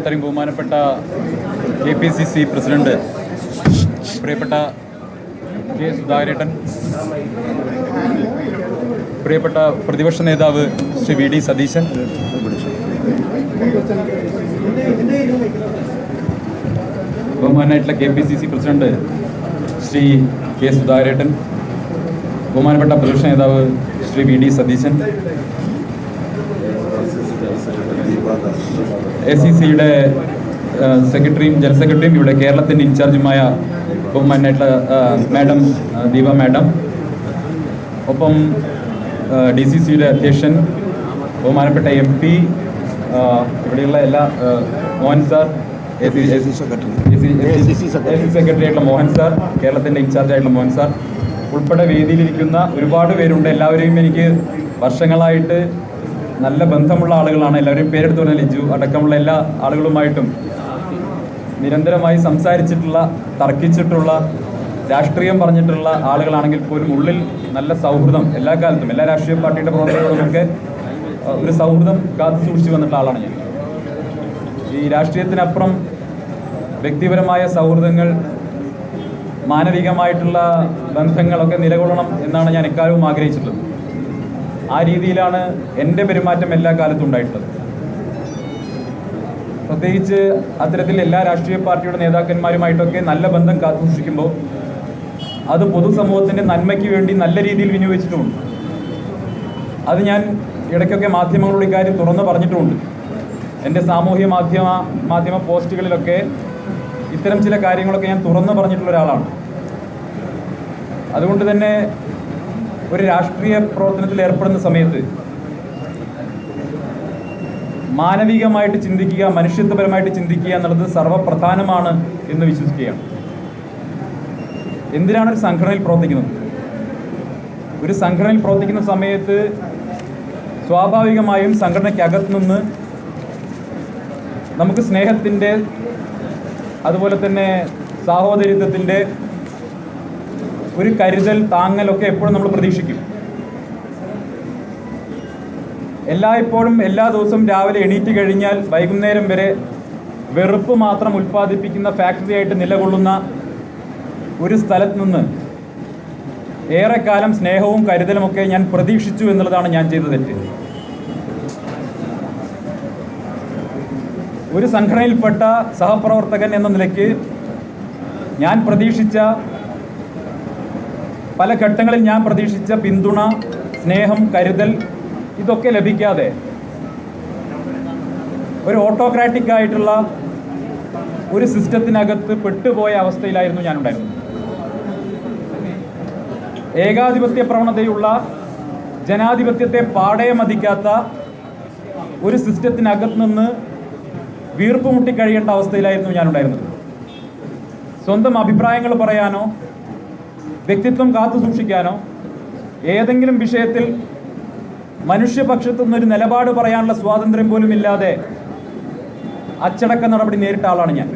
ഇത്രയും ബഹുമാനപ്പെട്ട KPCC president പ്രിയപ്പെട്ട കെ സുധാകരേട്ടൻ, പ്രിയപ്പെട്ട പ്രതിപക്ഷ നേതാവ് ശ്രീ VD സതീശൻ, ബഹുമാനായിട്ടുള്ള KPCC പ്രസിഡന്റ് ശ്രീ കെ സുധാകരേട്ടൻ, ബഹുമാനപ്പെട്ട പ്രതിപക്ഷ നേതാവ് ശ്രീ VD സതീശൻ, ACCയുടെ സെക്രട്ടറിയും ജനറൽ സെക്രട്ടറിയും ഇവിടെ കേരളത്തിൻ്റെ ഇൻചാർജുമായ ബഹുമാനായിട്ടുള്ള മാഡം ദീപ മാഡം, ഒപ്പം DCCയുടെ അധ്യക്ഷൻ ബഹുമാനപ്പെട്ട MP, ഇവിടെയുള്ള എല്ലാ മോഹൻ സാർ, സെക്രട്ടറി ആയിട്ടുള്ള മോഹൻ സാർ, കേരളത്തിൻ്റെ ഇൻചാർജായിട്ടുള്ള മോഹൻ സാർ ഉൾപ്പെടെ വേദിയിലിരിക്കുന്ന ഒരുപാട് പേരുണ്ട്. എല്ലാവരെയും എനിക്ക് വർഷങ്ങളായിട്ട് നല്ല ബന്ധമുള്ള ആളുകളാണ്. എല്ലാവരെയും പേരെടുത്ത് പറഞ്ഞ ലിജു അടക്കമുള്ള എല്ലാ ആളുകളുമായിട്ടും നിരന്തരമായി സംസാരിച്ചിട്ടുള്ള, തർക്കിച്ചിട്ടുള്ള, രാഷ്ട്രീയം പറഞ്ഞിട്ടുള്ള ആളുകളാണെങ്കിൽ പോലും ഉള്ളിൽ നല്ല സൗഹൃദം എല്ലാ കാലത്തും എല്ലാ രാഷ്ട്രീയ പാർട്ടിയുടെ പ്രവർത്തകരോടുമൊക്കെ ഒരു സൗഹൃദം കാത്തു സൂക്ഷിച്ചു വന്നിട്ടുള്ള ആളാണ് ഞാൻ. ഈ രാഷ്ട്രീയത്തിനപ്പുറം വ്യക്തിപരമായ സൗഹൃദങ്ങൾ, മാനവികമായിട്ടുള്ള ബന്ധങ്ങളൊക്കെ നിലകൊള്ളണം എന്നാണ് ഞാൻ എക്കാലവും ആഗ്രഹിച്ചിട്ടുള്ളത്. ആ രീതിയിലാണ് എൻ്റെ പെരുമാറ്റം എല്ലാ കാലത്തും ഉണ്ടായിട്ടുള്ളത്. പ്രത്യേകിച്ച് അത്തരത്തിൽ എല്ലാ രാഷ്ട്രീയ പാർട്ടിയുടെ നേതാക്കന്മാരുമായിട്ടൊക്കെ നല്ല ബന്ധം കാത്തുസൂക്ഷിക്കുമ്പോൾ അത് പൊതുസമൂഹത്തിൻ്റെ നന്മയ്ക്ക് വേണ്ടി നല്ല രീതിയിൽ വിനിയോഗിച്ചിട്ടുമുണ്ട്. അത് ഞാൻ ഇടയ്ക്കൊക്കെ മാധ്യമങ്ങളോട് ഇക്കാര്യം തുറന്ന് പറഞ്ഞിട്ടുമുണ്ട്. എൻ്റെ സാമൂഹ്യ മാധ്യമ പോസ്റ്റുകളിലൊക്കെ ഇത്തരം ചില കാര്യങ്ങളൊക്കെ ഞാൻ തുറന്ന് പറഞ്ഞിട്ടുള്ള ഒരാളാണ്. അതുകൊണ്ട് തന്നെ ഒരു രാഷ്ട്രീയ പ്രവർത്തനത്തിൽ ഏർപ്പെടുന്ന സമയത്ത് മാനവികമായിട്ട് ചിന്തിക്കുക, മനുഷ്യത്വപരമായിട്ട് ചിന്തിക്കുക എന്നുള്ളത് സർവ്വപ്രധാനമാണ് എന്ന് വിശ്വസിക്കുകയാണ്. എന്തിനാണ് ഒരു സംഘടനയിൽ പ്രവർത്തിക്കുന്നത്? ഒരു സംഘടനയിൽ പ്രവർത്തിക്കുന്ന സമയത്ത് സ്വാഭാവികമായും സംഘടനയ്ക്കകത്ത് നിന്ന് നമുക്ക് സ്നേഹത്തിൻ്റെ, അതുപോലെ തന്നെ സാഹോദര്യത്തിൻ്റെ ഒരു കരുതൽ, താങ്ങലൊക്കെ എപ്പോഴും നമ്മൾ പ്രതീക്ഷിക്കും. എല്ലായ്പ്പോഴും എല്ലാ ദിവസവും രാവിലെ എണീറ്റ് കഴിഞ്ഞാൽ വൈകുന്നേരം വരെ വെറുപ്പ് മാത്രം ഉൽപ്പാദിപ്പിക്കുന്ന ഫാക്ടറി ആയിട്ട് നിലകൊള്ളുന്ന ഒരു സ്ഥലത്ത് നിന്ന് ഏറെക്കാലം സ്നേഹവും കരുതലുമൊക്കെ ഞാൻ പ്രതീക്ഷിച്ചു എന്നുള്ളതാണ് ഞാൻ ചെയ്ത തെറ്റ്. ഒരു സംഘടനയിൽപ്പെട്ട സഹപ്രവർത്തകൻ എന്ന നിലയ്ക്ക് ഞാൻ പ്രതീക്ഷിച്ച, പല ഘട്ടങ്ങളിൽ ഞാൻ പ്രതീക്ഷിച്ച പിന്തുണ, സ്നേഹം, കരുതൽ ഇതൊക്കെ ലഭിക്കാതെ ഒരു ഓട്ടോക്രാറ്റിക് ആയിട്ടുള്ള ഒരു സിസ്റ്റത്തിനകത്ത് പെട്ടുപോയ അവസ്ഥയിലായിരുന്നു ഞാനുണ്ടായിരുന്നത്. ഏകാധിപത്യ പ്രവണതയുള്ള, ജനാധിപത്യത്തെ പാടെ മതിക്കാത്ത ഒരു സിസ്റ്റത്തിനകത്ത് നിന്ന് വീർപ്പ് മുട്ടിക്കഴിയേണ്ട അവസ്ഥയിലായിരുന്നു ഞാനുണ്ടായിരുന്നത്. സ്വന്തം അഭിപ്രായങ്ങൾ പറയാനോ വ്യക്തിത്വം കാത്തു സൂക്ഷിക്കാനോ ഏതെങ്കിലും വിഷയത്തിൽ മനുഷ്യപക്ഷത്തു നിന്നൊരു നിലപാട് പറയാനുള്ള സ്വാതന്ത്ര്യം പോലും ഇല്ലാതെ അച്ചടക്ക നടപടി നേരിട്ട ആളാണ് ഞാൻ.